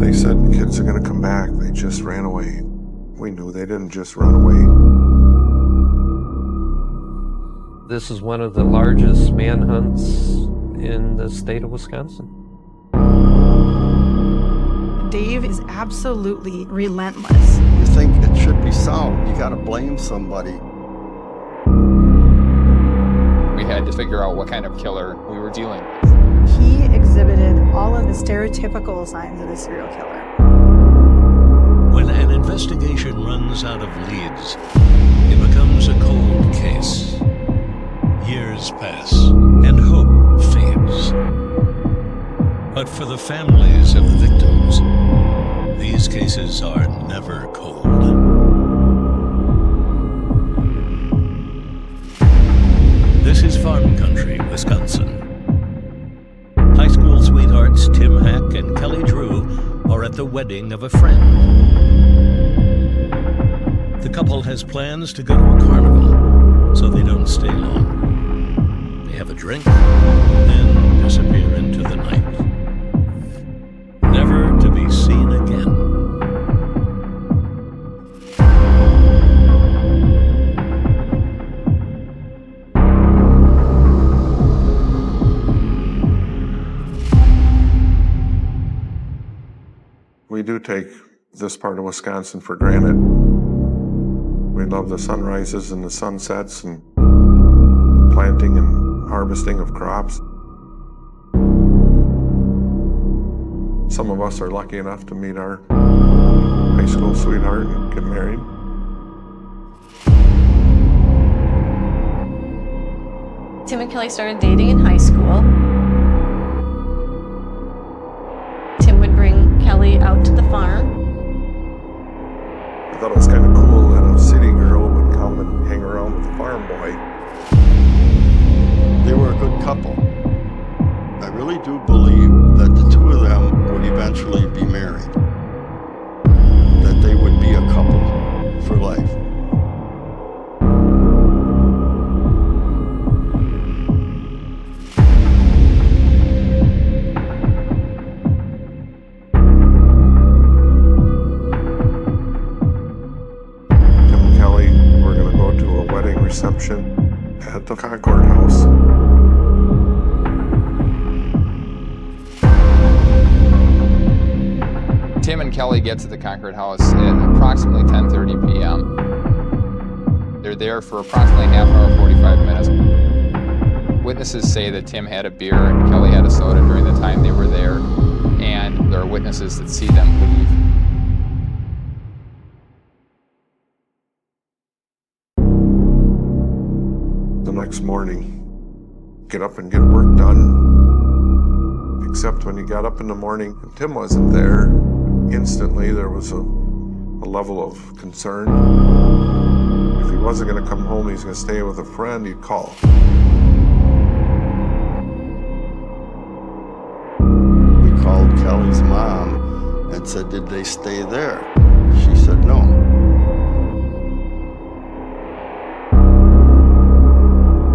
They said the kids are going to come back. They just ran away. We knew they didn't just run away. This is one of the largest manhunts in the state of Wisconsin. Dave is absolutely relentless. You think it should be solved. You got to blame somebody. We had to figure out what kind of killer we were dealing with. He exhibited all of the stereotypical signs of a serial killer. When an investigation runs out of leads, it becomes a cold case. Years pass, and hope fades. But for the families of the victims, these cases are never cold. This is Farm Country, Wisconsin. High school sweethearts Tim Hack and Kelly Drew are at the wedding of a friend. The couple has plans to go to a carnival, so they don't stay long. They have a drink, then disappear into the night. Never to be seen again. We do take this part of Wisconsin for granted. We love the sunrises and the sunsets and planting and harvesting of crops. Some of us are lucky enough to meet our high school sweetheart and get married. Tim and Kelly started dating in high school. Tim would bring Kelly out to the farm. I thought it was kind of cool that a city girl would come and hang around with a farm boy. They were a good couple. I really do believe that the two of them would eventually be married. That they would be a couple for life. Tim and Kelly were going to go to a wedding reception at the Concord House. Tim and Kelly get to the Concord house at approximately 10:30 p.m. They're there for approximately half an hour, 45 minutes. Witnesses say that Tim had a beer and Kelly had a soda during the time they were there, and there are witnesses that see them leave. The next morning, get up and get work done. Except when you got up in the morning and Tim wasn't there, instantly there was a level of concern. If he wasn't going to come home, he's going to stay with a friend, you'd call. We called Kelly's mom and said, did they stay there? She said no.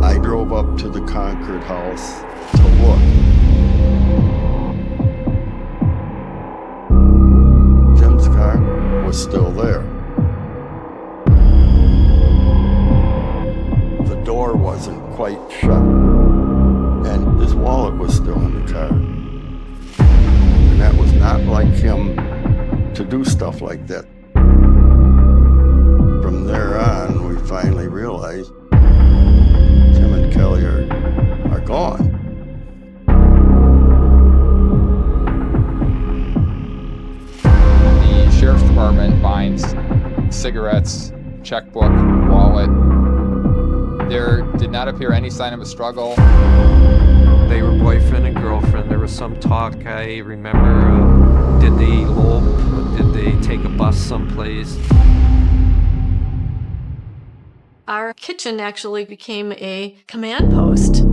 I drove up to the Concord house to look. Tim's car was still there. The door wasn't quite shut, and his wallet was still in the car. And that was not like him to do stuff like that. From there on, we finally realized Tim and Kelly are gone. The sheriff's department finds cigarettes, checkbook, wallet. There did not appear any sign of a struggle. They were boyfriend and girlfriend. There was some talk, I remember, did they elope? Did they take a bus someplace? Our kitchen actually became a command post.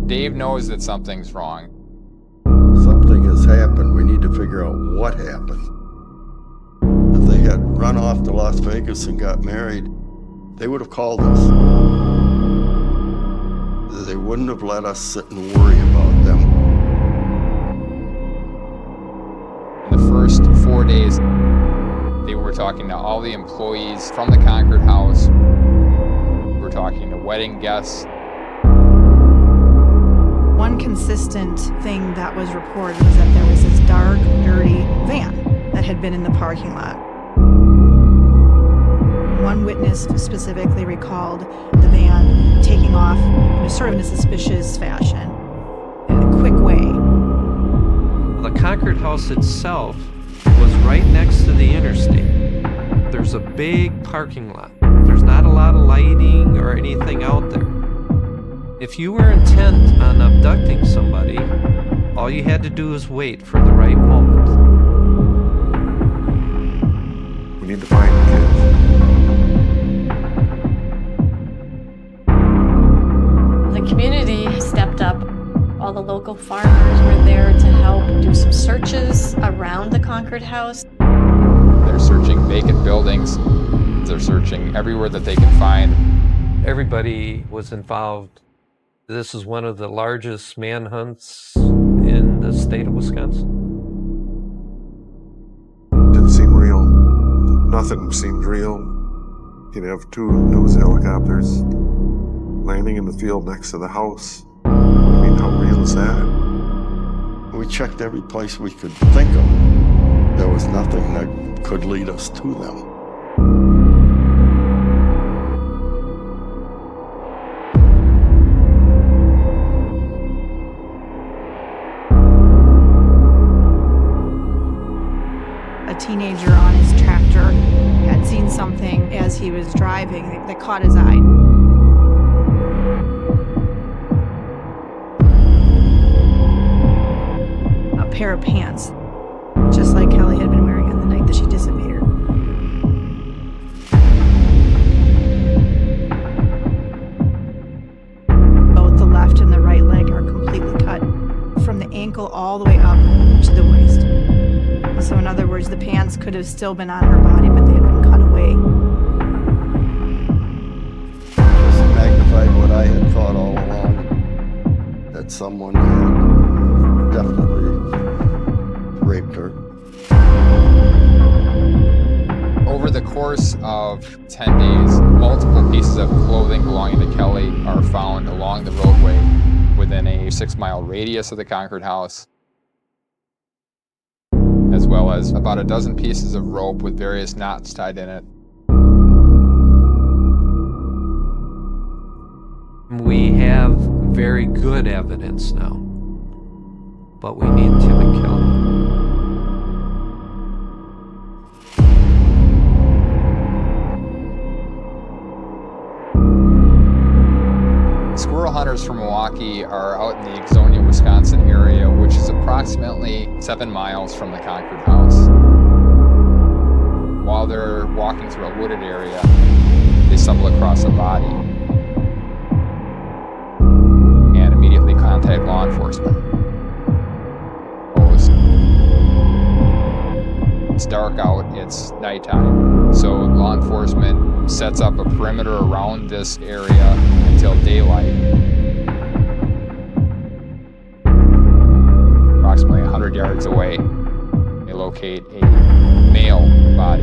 Dave knows that something's wrong. Something has happened. We need to figure out what happened. If they had run off to Las Vegas and got married, they would have called us. They wouldn't have let us sit and worry about them. And first 4 days, they were talking to all the employees from the Concord house. We were talking to wedding guests. One consistent thing that was reported was that there was this dark, dirty van that had been in the parking lot. One witness specifically recalled the van taking off sort of in a suspicious fashion, in a quick way. The Concord house itself was right next to the interstate. There's a big parking lot. There's not a lot of lighting or anything out there. If you were intent on abducting somebody, all you had to do was wait for the right moment. We need to find the kids. The community stepped up. All the local farmers were there to help do some searches around the Concord house. They're searching vacant buildings. They're searching everywhere that they can find. Everybody was involved. This is one of the largest manhunts in the state of Wisconsin. Didn't seem real. Nothing seemed real. You'd have 2 news helicopters landing in the field next to the house. I mean, how real is that? We checked every place we could think of. There was nothing that could lead us to them. A teenager on his tractor had seen something as he was driving that caught his eye. A pair of pants, just like Kelly had been wearing on the night that she disappeared. Both the left and the right leg are completely cut from the ankle all the way up to the waist. So in other words, the pants could have still been on her body, but they had been cut away. Just magnified what I had thought all along, that someone had definitely raped her. Over the course of 10 days, multiple pieces of clothing belonging to Kelly are found along the roadway within a 6-mile radius of the Concord house, as well as about a dozen pieces of rope with various knots tied in it. We have very good evidence now, but we need Tim and Kelly. Squirrel hunters from Milwaukee are out in the Ixonia, Wisconsin area, which is approximately 7 miles from the Concord house. While they're walking through a wooded area, they stumble across a body and immediately contact law enforcement. It's dark out, it's nighttime, so law enforcement sets up a perimeter around this area until daylight. Approximately 100 yards away, they locate a male body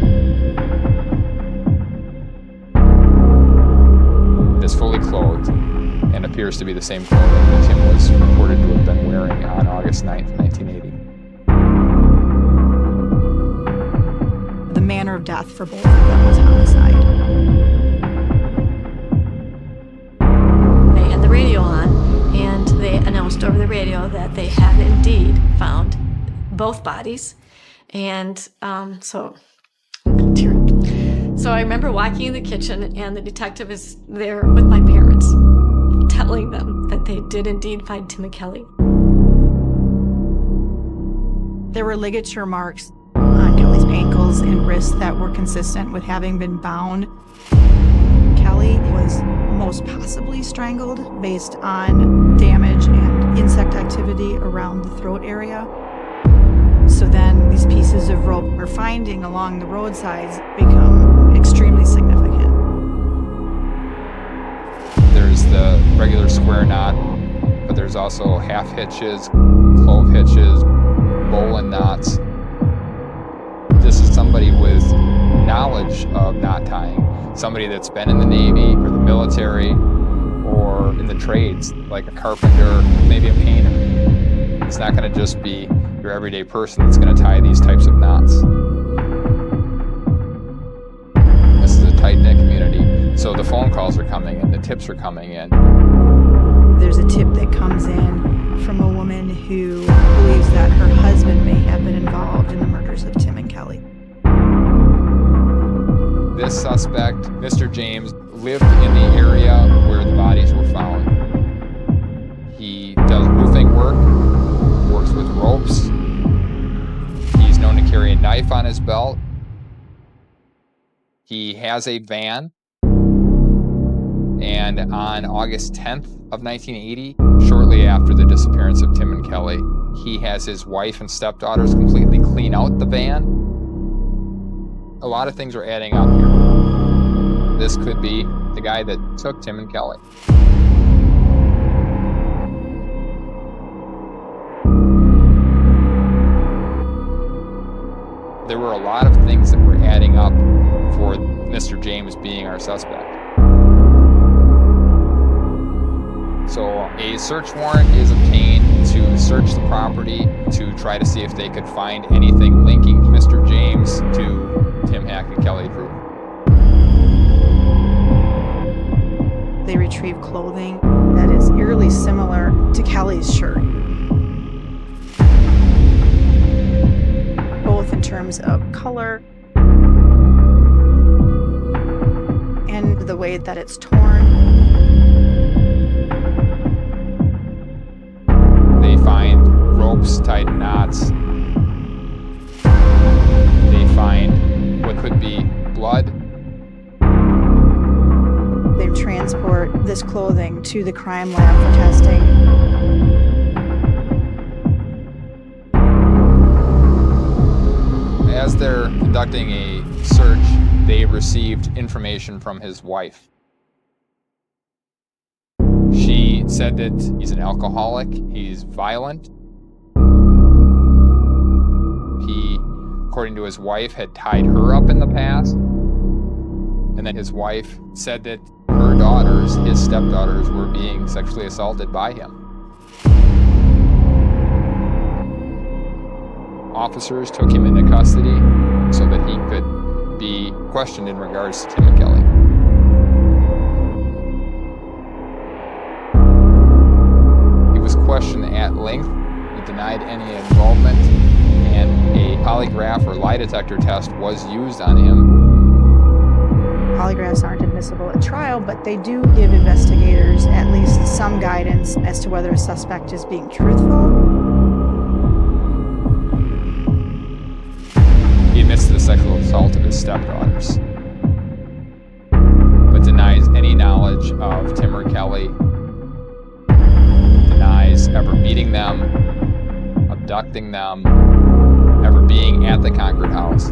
that's fully clothed and appears to be the same clothing that Tim was reported to have been wearing on August 9th, 1980. The manner of death for both of them was homicide. They had the radio on, and they announced over the radio that they had indeed found both bodies. And so I remember walking in the kitchen, and the detective is there with my parents, telling them that they did indeed find Tim and Kelly. There were ligature marks on Kelly's ankles and wrists that were consistent with having been bound. Kelly was most possibly strangled based on damage and insect activity around the throat area. So then these pieces of rope we're finding along the roadsides become extremely significant. There's the regular square knot, but there's also half hitches, clove hitches, bowline knots, knowledge of knot tying. Somebody that's been in the Navy or the military or in the trades, like a carpenter, maybe a painter. It's not going to just be your everyday person that's going to tie these types of knots. This is a tight-knit community, so the phone calls are coming in, the tips are coming in. There's a tip that comes in from a woman who believes that her husband may have been involved in the murders of Tim and Kelly. This suspect, Mr. James, lived in the area where the bodies were found. He does roofing work, works with ropes. He's known to carry a knife on his belt. He has a van. And on August 10th of 1980, shortly after the disappearance of Tim and Kelly, he has his wife and stepdaughters completely clean out the van. A lot of things are adding up here. This could be the guy that took Tim and Kelly. There were a lot of things that were adding up for Mr. James being our suspect. So a search warrant is obtained to search the property to try to see if they could find anything linking Mr. James to Tim Hack and Kelly Drew. They retrieve clothing that is eerily similar to Kelly's shirt, both in terms of color and the way that it's torn. They find ropes tied in knots. They find what could be blood. They transport this clothing to the crime lab for testing. As they're conducting a search, they received information from his wife. She said that he's an alcoholic, he's violent. He, according to his wife, had tied her up in the past. And then his wife said that her daughters, his stepdaughters, were being sexually assaulted by him. Officers took him into custody so that he could be questioned in regards to Tim and Kelly. He was questioned at length. He denied any involvement, and a polygraph or lie detector test was used on him. Polygraphs aren't admissible at trial, but they do give investigators at least some guidance as to whether a suspect is being truthful. He admits to the sexual assault of his stepdaughters, but denies any knowledge of Tim or Kelly, denies ever meeting them, abducting them, ever being at the Concord house.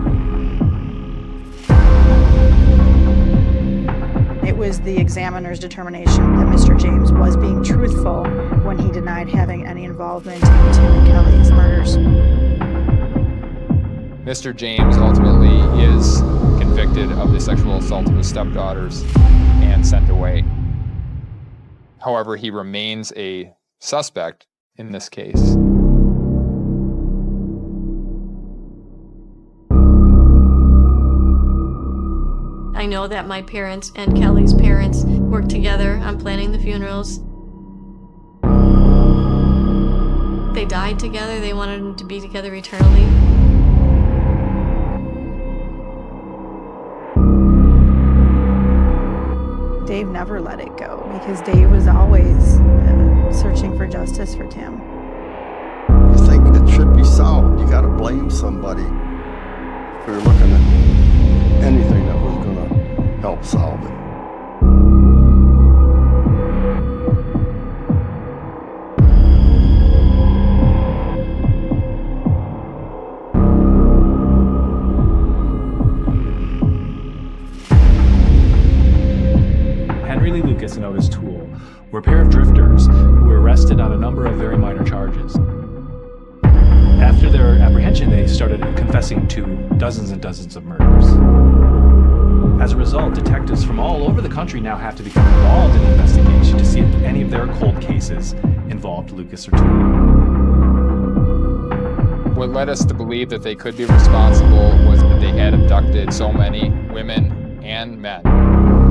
It was the examiner's determination that Mr. James was being truthful when he denied having any involvement in Tim and Kelly's murders. Mr. James ultimately is convicted of the sexual assault of his stepdaughters and sent away. However, he remains a suspect in this case. I know that my parents and Kelly's parents worked together on planning the funerals. They died together. They wanted them to be together eternally. Dave never let it go because Dave was always searching for justice for Tim. You think it should be solved. You got to blame somebody. We're looking at anything that was going to help solve it. Henry Lee Lucas and Otis Toole were a pair of drifters who were arrested on a number of very minor charges. After their apprehension, they started confessing to dozens and dozens of murders. As a result, detectives from all over the country now have to become involved in the investigation to see if any of their cold cases involved Lucas or Toole. What led us to believe that they could be responsible was that they had abducted so many women and men,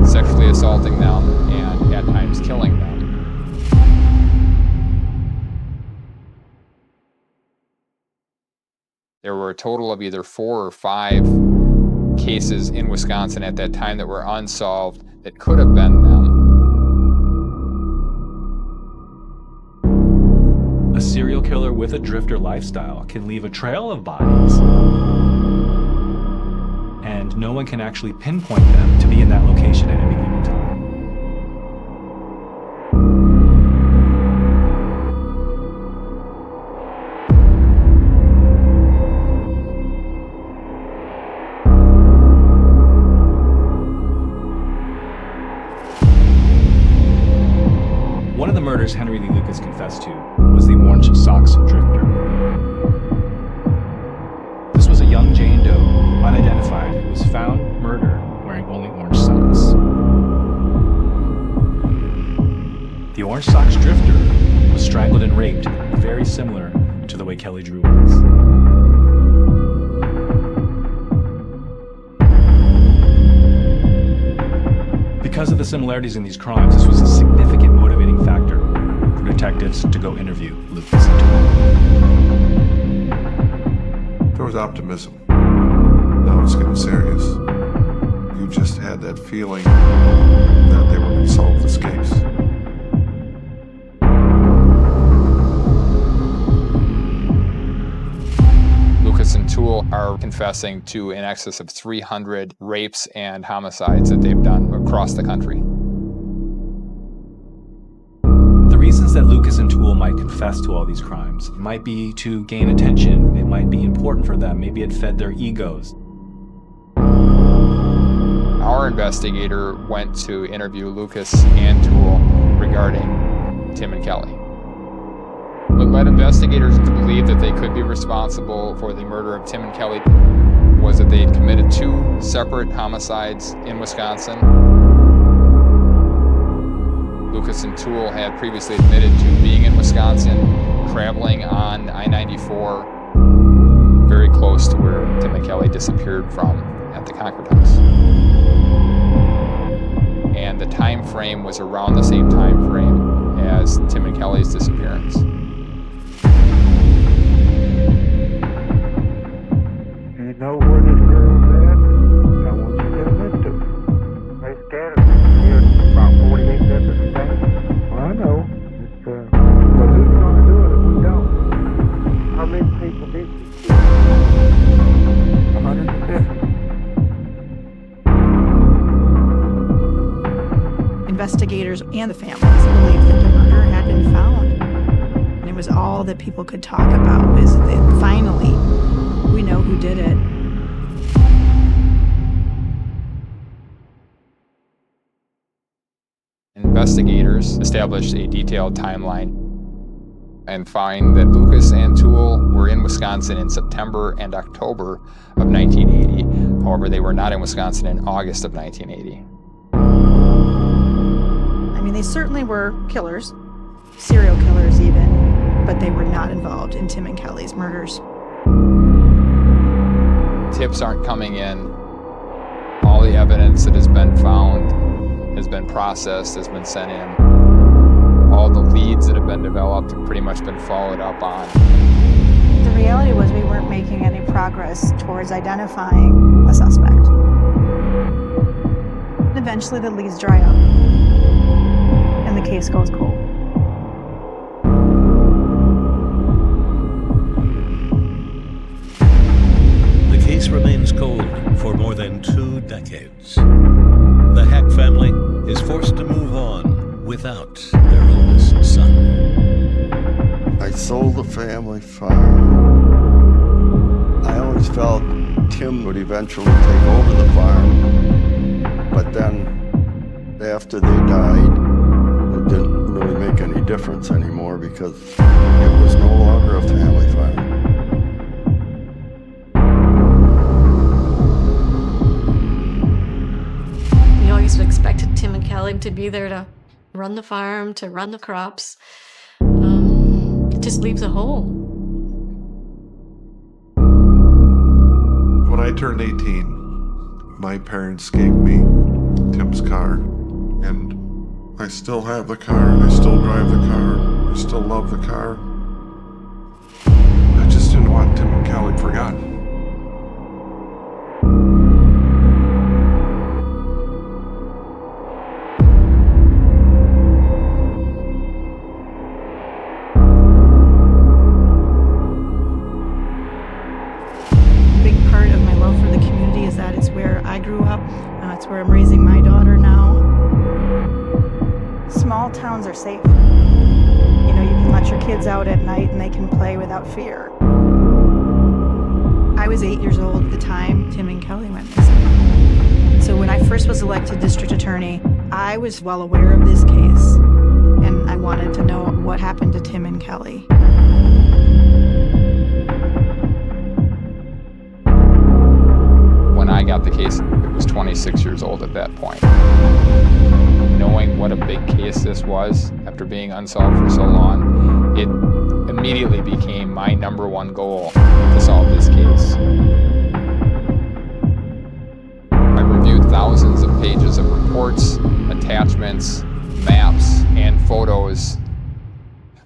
sexually assaulting them and at times killing them. There were a total of either 4 or 5 cases in Wisconsin at that time that were unsolved that could have been them. A serial killer with a drifter lifestyle can leave a trail of bodies, and no one can actually pinpoint them to be in that location at any given time. One of the murders Henry Lee Lucas confessed to was the Orange Socks Drifter. This was a young Jane Doe, unidentified, who was found murdered wearing only orange socks. The Orange Socks Drifter was strangled and raped, very similar to the way Kelly Drew was. Because of the similarities in these crimes, this was a significant motivating factor for detectives to go interview Lucas and Toole. There was optimism. Now it's getting serious. You just had that feeling that they were going to solve this case. Lucas and Toole are confessing to in excess of 300 rapes and homicides that they've done across the country. The reasons that Lucas and Toole might confess to all these crimes might be to gain attention, it might be important for them, maybe it fed their egos. Our investigator went to interview Lucas and Toole regarding Tim and Kelly. What led investigators to believe that they could be responsible for the murder of Tim and Kelly was that they had committed 2 separate homicides in Wisconsin. Lucas and Toole had previously admitted to being in Wisconsin, traveling on I-94, very close to where Tim and Kelly disappeared from at the Concord House. And the time frame was around the same time frame as Tim and Kelly's disappearance. You know where this girl's at? I want you to tell me to. They scattered here about 48 different states. Well, I know. But who's going to do it if we don't? How many people did you kill? 150. Investigators and the families believed that the murder had been found. And it was all that people could talk about is that finally we know who did it. Investigators established a detailed timeline and find that Lucas and Toole were in Wisconsin in September and October of 1980. However, they were not in Wisconsin in August of 1980. I mean, they certainly were killers, serial killers even, but they were not involved in Tim and Kelly's murders. Tips aren't coming in. All the evidence that has been found has been processed, has been sent in. All the leads that have been developed have pretty much been followed up on. The reality was we weren't making any progress towards identifying a suspect. Eventually the leads dry up and the case goes cold. The case remains cold for more than 2 decades. The Hack family is forced to move on without their oldest son. I sold the family farm. I always felt Tim would eventually take over the farm, but then after they died, it didn't really make any difference anymore because it was no longer a family farm. tell him to be there to run the farm, to run the crops. It just leaves a hole. When I turned 18, my parents gave me Tim's car, and I still have the car, and I still drive the car, I still love the car. I just didn't want Tim and Kelly forgotten. Big part of my love for the community is that it's where I grew up. It's where I'm raising my daughter now. Small towns are safe. You know, you can let your kids out at night and they can play without fear. I was 8 years old at the time Tim and Kelly went missing. So when I first was elected district attorney, I was well aware of this case, and I wanted to know what happened to Tim and Kelly. When I got the case, it was 26 years old at that point. Knowing what a big case this was after being unsolved for so long, it immediately became my number one goal to solve this case. I reviewed thousands of pages of reports, attachments, maps, and photos.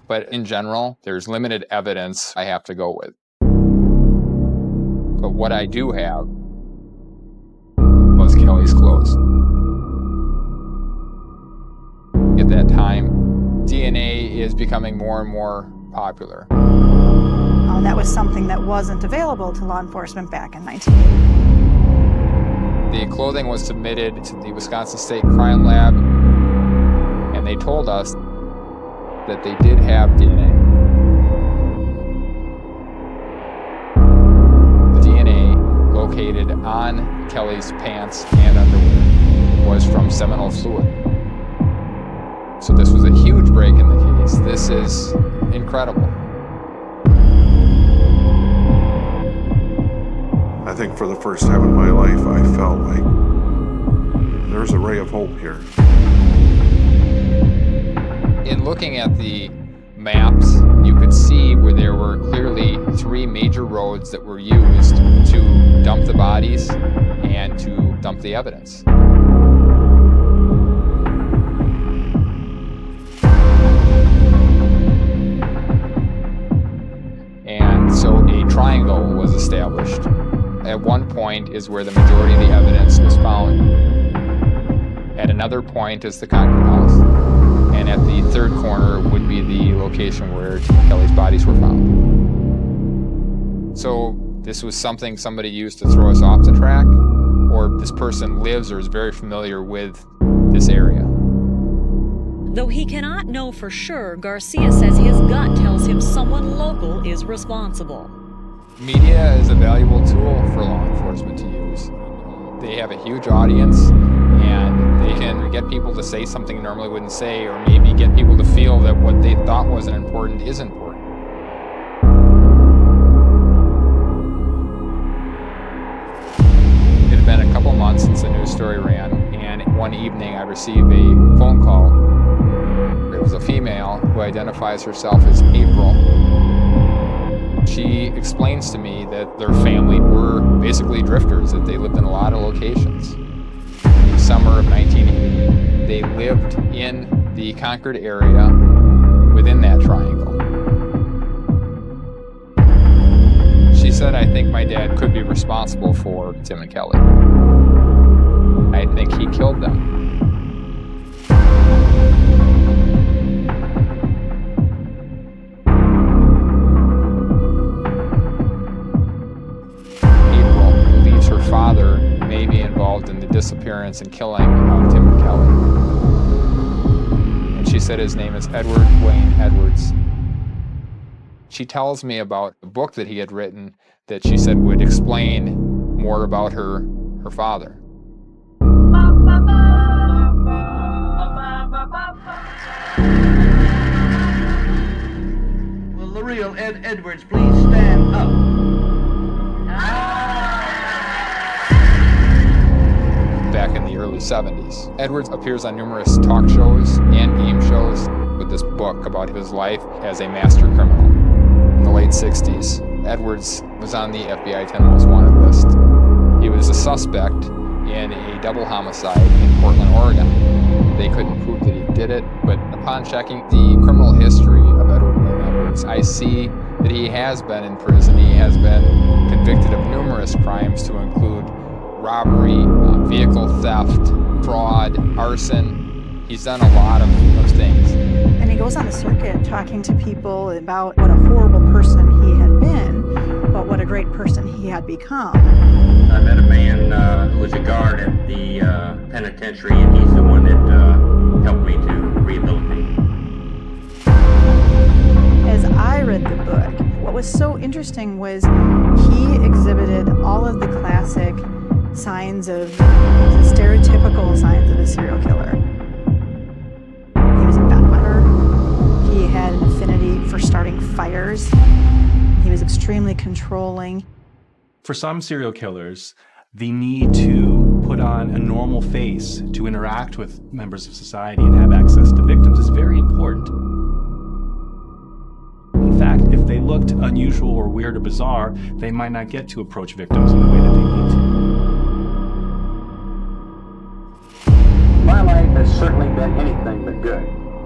But in general, there's limited evidence I have to go with. But what I do have was Kelly's clothes. At that time, DNA is becoming more and more popular. That was something that wasn't available to law enforcement back in 1980. The clothing was submitted to the Wisconsin State Crime Lab, and they told us that they did have DNA. The DNA located on Kelly's pants and underwear was from seminal fluid. So this was a huge break in the case. This is incredible. I think for the first time in my life, I felt like there's a ray of hope here. In looking at the maps, you could see where there were clearly 3 major roads that were used to dump the bodies and to dump the evidence. And so a triangle was established. At one point is where the majority of the evidence was found. At another point is the concrete house. And at the third corner would be the location where Tim and Kelly's bodies were found. So this was something somebody used to throw us off the track, or this person lives or is very familiar with this area. Though he cannot know for sure, Garcia says his gut tells him someone local is responsible. Media is a valuable tool for law enforcement to use. They have a huge audience, and they can get people to say something they normally wouldn't say, or maybe get people to feel that what they thought wasn't important is important. It had been a couple months since the news story ran, and one evening I received a phone call. It was a female who identifies herself as April. She explains to me that their family were basically drifters, that they lived in a lot of locations. In the summer of 1980, they lived in the Concord area within that triangle. She said, "I think my dad could be responsible for Tim and Kelly. I think he killed them." Father may be involved in the disappearance and killing of Tim and Kelly. And she said his name is Edward Wayne Edwards. She tells me about a book that he had written that she said would explain more about her father. Will the real Ed Edwards please stand up? Back in the early his 70s. Edwards appears on numerous talk shows and game shows with this book about his life as a master criminal. In the late 60s, Edwards was on the FBI 10 Most Wanted list. He was a suspect in a double homicide in Portland, Oregon. They couldn't prove that he did it, but upon checking the criminal history of Edward Wayne Edwards, I see that he has been in prison. He has been convicted of numerous crimes to include robbery, vehicle theft, fraud, arson. He's done a lot of things. And he goes on the circuit talking to people about what a horrible person he had been, but what a great person he had become. I met a man who was a guard at the penitentiary, and he's the one that helped me to rehabilitate. As I read the book, what was so interesting was he exhibited all of the classic signs of, stereotypical signs of a serial killer. He was a bedwetter. He had an affinity for starting fires. He was extremely controlling. For some serial killers, the need to put on a normal face to interact with members of society and have access to victims is very important. In fact, if they looked unusual or weird or bizarre, they might not get to approach victims in the way that they need to. My life has certainly been anything but good.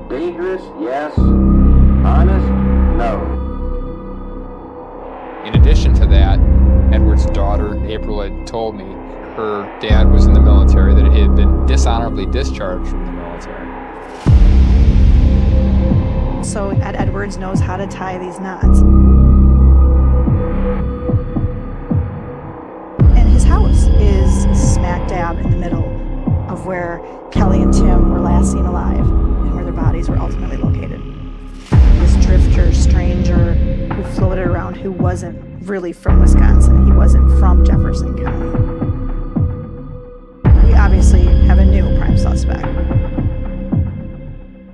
Dangerous, yes. Honest, no. In addition to that, Edward's daughter, April, had told me her dad was in the military, that he had been dishonorably discharged from the military. So Ed Edwards knows how to tie these knots. And his house is smack dab in the middle of where Kelly and Tim were last seen alive and where their bodies were ultimately located. This drifter, stranger who floated around, who wasn't really from Wisconsin. He wasn't from Jefferson County. We obviously have a new prime suspect.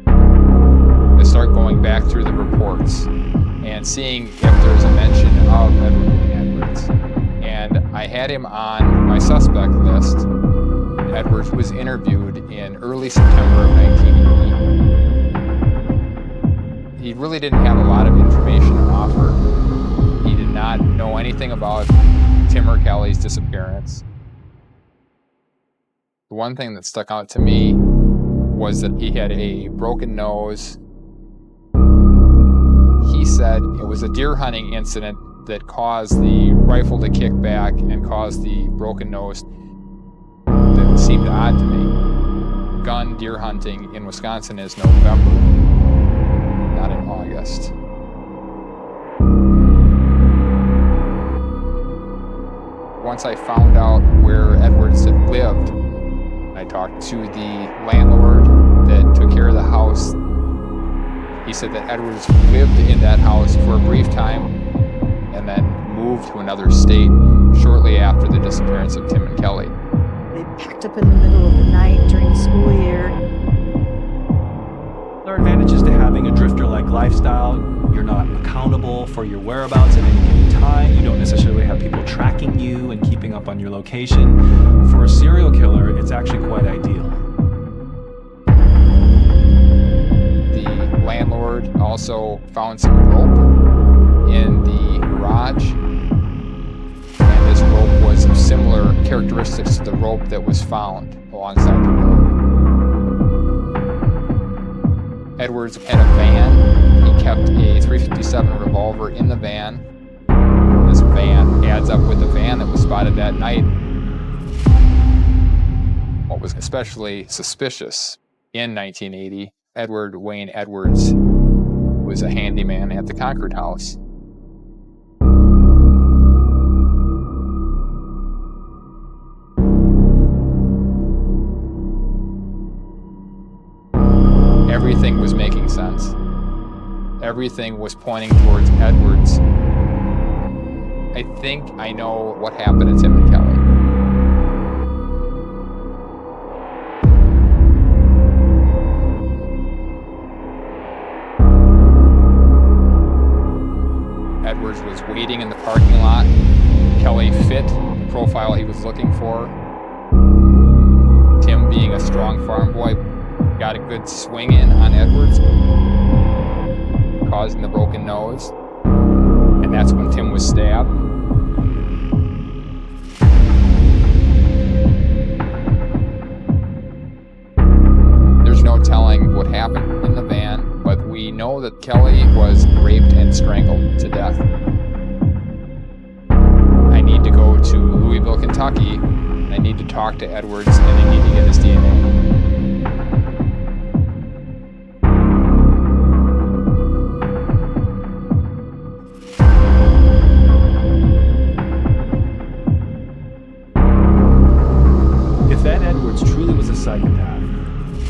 I start going back through the reports and seeing if there's a mention of Edward Wayne Edwards. And I had him on my suspect list. Edwards was interviewed in early September of 1980. He really didn't have a lot of information to offer. He did not know anything about Tim or Kelly's disappearance. The one thing that stuck out to me was that he had a broken nose. He said it was a deer hunting incident that caused the rifle to kick back and caused the broken nose. That seemed odd to me. Gun deer hunting in Wisconsin is November, not in August. Once I found out where Edwards had lived, I talked to the landlord that took care of the house. He said that Edwards lived in that house for a brief time and then moved to another state shortly after the disappearance of Tim and Kelly. They packed up in the middle of the night during the school year. There are advantages to having a drifter-like lifestyle. You're not accountable for your whereabouts at any given time. You don't necessarily have people tracking you and keeping up on your location. For a serial killer, it's actually quite ideal. The landlord also found some rope in the garage. And this rope was of similar characteristics to the rope that was found alongside the road. Edwards had a van. He kept a .357 revolver in the van. This van adds up with the van that was spotted that night. What was especially suspicious in 1980, Edward Wayne Edwards was a handyman at the Concord house. Everything was making sense. Everything was pointing towards Edwards. I think I know what happened to Tim and Kelly. Edwards was waiting in the parking lot. Kelly fit the profile he was looking for. Tim being a strong farm boy, got a good swing in on Edwards, causing the broken nose. And that's when Tim was stabbed. There's no telling what happened in the van, but we know that Kelly was raped and strangled to death. I need to go to Louisville, Kentucky, and I need to talk to Edwards, and I need to get his DNA. If Ed Edwards truly was a psychopath,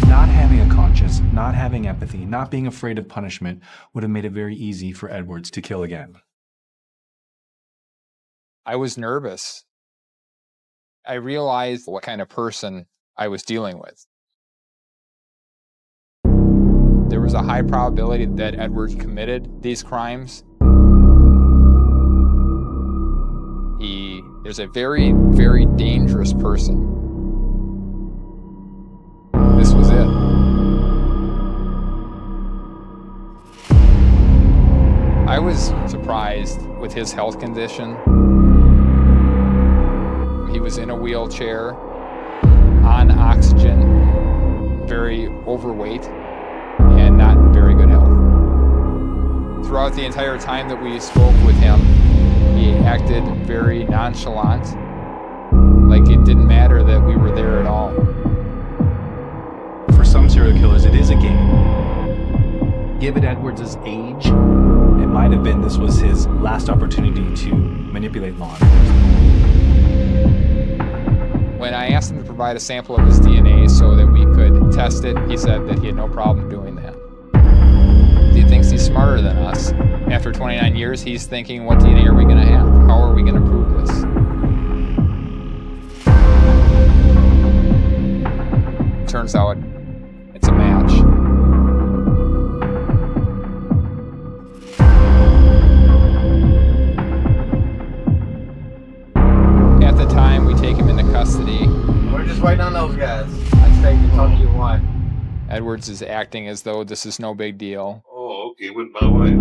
not having a conscience, not having empathy, not being afraid of punishment would have made it very easy for Edwards to kill again. I was nervous. I realized what kind of person I was dealing with. There was a high probability that Edwards committed these crimes. He is a very, very dangerous person. This was it. I was surprised with his health condition. He was in a wheelchair, on oxygen, very overweight, and not in very good health. Throughout the entire time that we spoke with him, he acted very nonchalant, like it didn't matter that we were there at all. For some serial killers, it is a game. Given Edwards' age, it might have been this was his last opportunity to manipulate law enforcement. When I asked him to provide a sample of his DNA so that we could test it, he said that he had no problem doing that. He thinks he's smarter than us. After 29 years, he's thinking, what DNA are we going to have? How are we going to prove this? Turns out it's a match. At the time, we take him into custody. We're just waiting on those guys. I stayed to talk to your wife. Edwards is acting as though this is no big deal. Oh, okay, with my wife.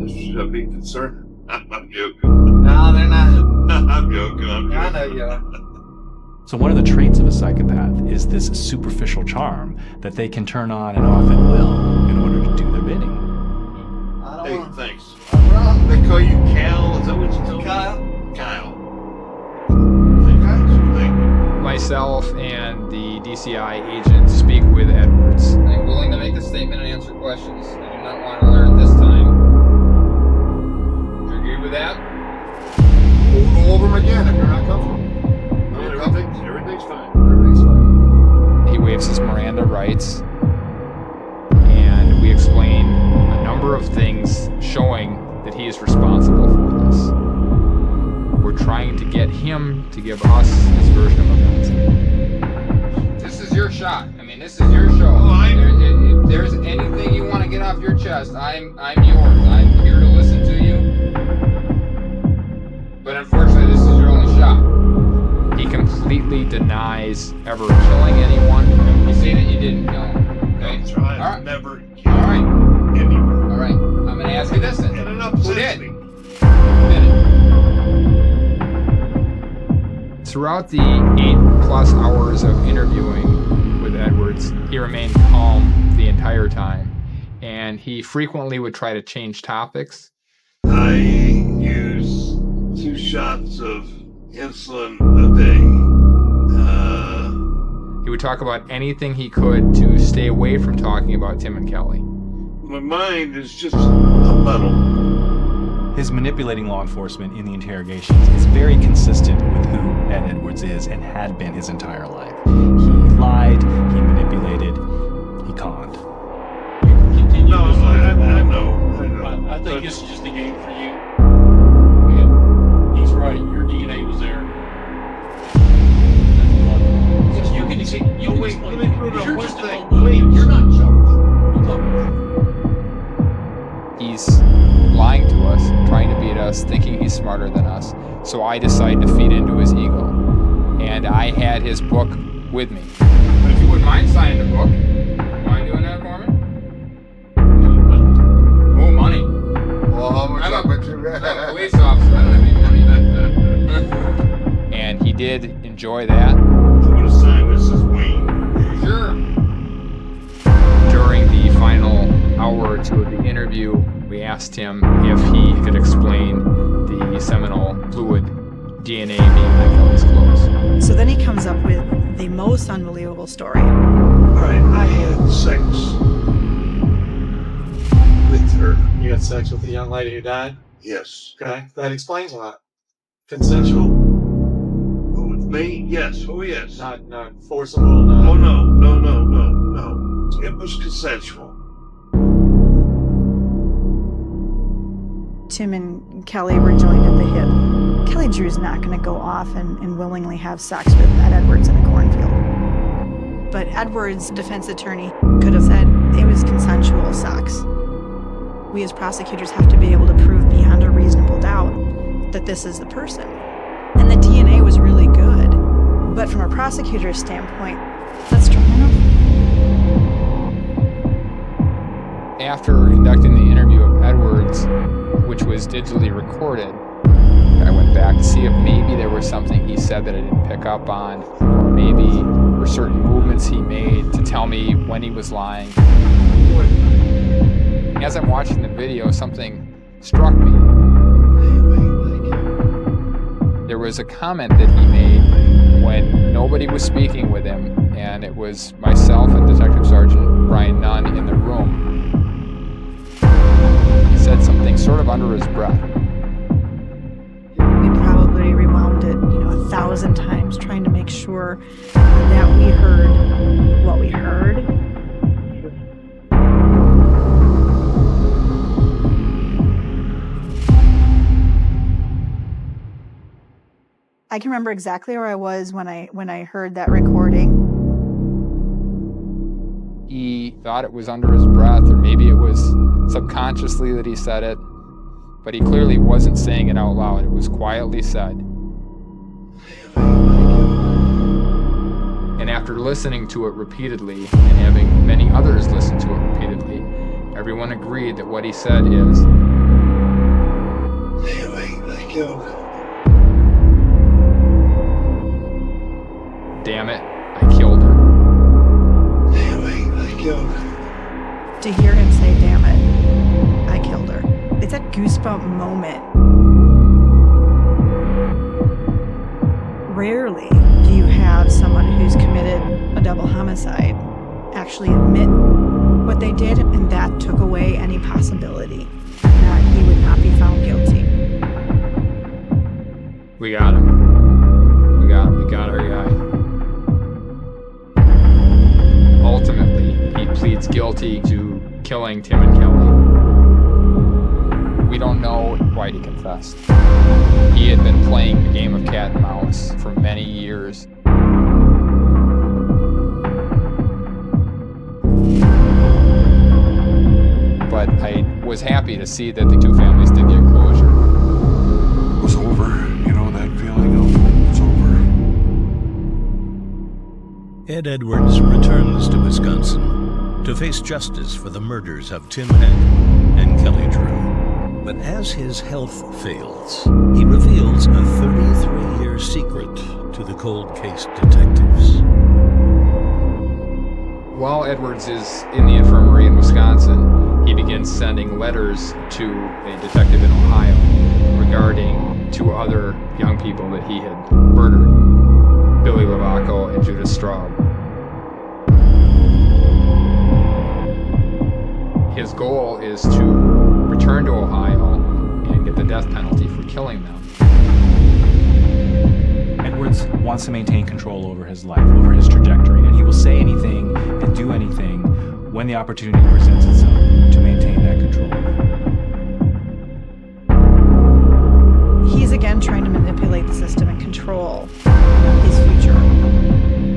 This should a big concern. I'm joking. No, they're not. I'm joking. I know you are. So one of the traits of a psychopath is this superficial charm that they can turn on and off at will in order to do their bidding. I don't Hey, want thanks. I'm wrong. They call you Cal, is that what you told me? Kyle? Kyle. Thanks. Thank you. Myself and the DCI agent speak with Edwards. I'm willing to make a statement and answer questions. I do not want to learn this time. Do you agree with that? We'll go over them again if you're not comfortable. No, everything's fine. Everything's fine. He waives his Miranda rights, and we explain a number of things showing that he is responsible for this. We're trying to get him to give us his version of events. This is your shot. I mean, this is your show. If there's anything you want to get off your chest, I'm yours. I'm here to listen to you. But unfortunately, this is your only shot. He completely denies ever killing anyone. You say that you didn't kill him. Okay? That's right. All right. Never All killed right. anyone. All right. I'm going to ask you this then. And enough Who says did? me. Who did it? Throughout the 8+ hours of interviewing with Edwards, he remained calm the entire time, and he frequently would try to change topics. I use 2 shots of insulin a day. He would talk about anything he could to stay away from talking about Tim and Kelly. My mind is just a muddle. His manipulating law enforcement in the interrogations is very consistent with who Ed Edwards is and had been his entire life. He lied, he manipulated, he conned. No, I know. I think this is just a game for you. And he's right. Your DNA was there. You can see. You can wait, explain let me it. put it on You're one just thing. you're not charged. He's lying to us, trying to beat us, thinking he's smarter than us. So I decided to feed into his ego. And I had his book with me. But if you wouldn't mind signing the book, mind doing that for me? Oh, money. Well, how much I'm I a bet you police officer. I don't have any money. And he did enjoy that. I'm gonna sign this as Wayne. Sure. During the final hour or two of the interview, we asked him if he could explain the seminal fluid DNA being on Kelly's clothes. So then he comes up with the most unbelievable story. All right, I had sex with her. You had sex with the young lady who died? Yes. Okay, that explains a lot. Consensual? Who, with me? Yes. Oh, yes. Not forcible, not... Oh, no. It was consensual. Tim and Kelly were joined at the hip. Kelly Drew's not going to go off and willingly have sex with Ed Edwards in a cornfield. But Edwards' defense attorney could have said it was consensual sex. We as prosecutors have to be able to prove beyond a reasonable doubt that this is the person. And the DNA was really good. But from a prosecutor's standpoint, that's strong enough. After conducting the interview of Edwards, which was digitally recorded, I went back to see if maybe there was something he said that I didn't pick up on, or maybe there were certain movements he made to tell me when he was lying. As I'm watching the video, something struck me. There was a comment that he made when nobody was speaking with him, and it was myself and Detective Sergeant Brian Nunn in the room. He said something sort of under his breath. We probably rewound it, 1,000 times, trying to make sure that we heard what we heard. I can remember exactly where I was when I heard that recording. He thought it was under his breath, or maybe it was subconsciously that he said it, but he clearly wasn't saying it out loud. It was quietly said. And after listening to it repeatedly, and having many others listen to it repeatedly, everyone agreed that what he said is, "Damn it, I killed her." To hear him say, "Damn it, I killed her." It's that goosebump moment. Rarely do you have someone who's committed a double homicide actually admit what they did, and that took away any possibility that he would not be found guilty. We got him. We got our guy. Ultimately, he pleads guilty to killing Tim and Kelly. We don't know why he confessed. He had been playing a game of cat and mouse for many years. But I was happy to see that the two families did get closure. It was over, that feeling of it's over. Ed Edwards returns to Wisconsin to face justice for the murders of Tim Heck and Kelly Drew. But as his health fails, he reveals a 33-year secret to the cold case detectives. While Edwards is in the infirmary in Wisconsin, he begins sending letters to a detective in Ohio regarding two other young people that he had murdered, Billy Lavaco and Judith Straub. His goal is to return to Ohio and get the death penalty for killing them. Edwards wants to maintain control over his life, over his trajectory, and he will say anything and do anything when the opportunity presents itself to maintain that control. He's again trying to manipulate the system and control his future.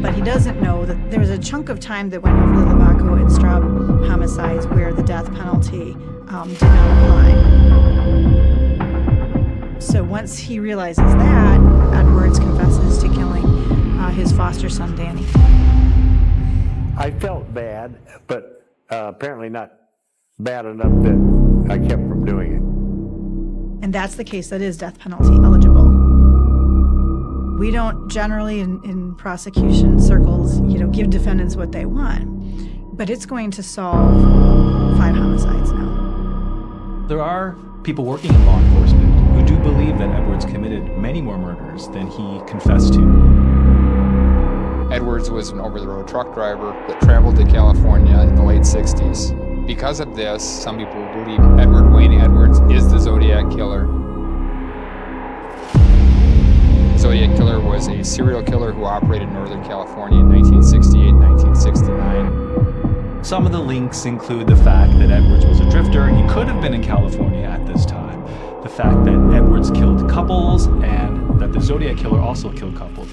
But he doesn't know that there was a chunk of time that went over the Lavaco and Straub homicides where the death penalty did not apply. So once he realizes that, Edwards confesses to killing his foster son, Danny. bad, but apparently not bad enough that I kept from doing it. And that's the case that is death penalty eligible. We don't generally, in prosecution circles, give defendants what they want, but it's going to solve 5 homicides now. There are people working in law enforcement who do believe that Edwards committed many more murders than he confessed to. Edwards was an over-the-road truck driver that traveled to California in the late 60s. Because of this, some people believe Edward Wayne Edwards is the Zodiac Killer. The Zodiac Killer was a serial killer who operated in Northern California in 1968 and 1969. Some of the links include the fact that Edwards was a drifter. He could have been in California at this time. The fact that Edwards killed couples and that the Zodiac Killer also killed couples.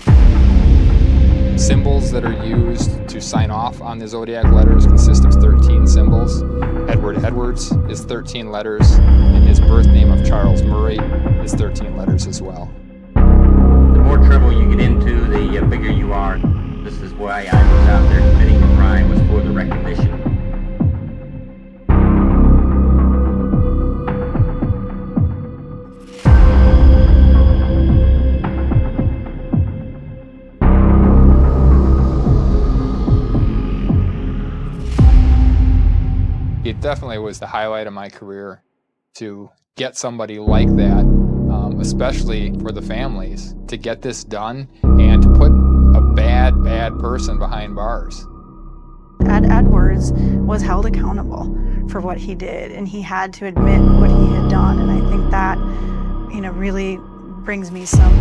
Symbols that are used to sign off on the Zodiac letters consist of 13 symbols. Edward Edwards is 13 letters, and his birth name of Charles Murray is 13 letters as well. The more trouble you get into, the bigger you are. This is why I was out there committing the crime, was for the recognition. It definitely was the highlight of my career to get somebody like that, especially for the families, to get this done and to put a bad person behind bars. Ed Edwards was held accountable for what he did, and he had to admit what he had done, and I think that, really brings me some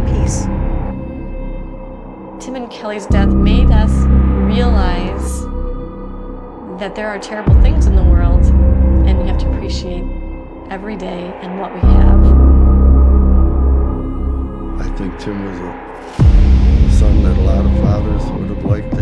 peace. Tim and Kelly's death made us realize that there are terrible things in the world, and we have to appreciate every day and what we have. I think Tim was a son that a lot of fathers would have liked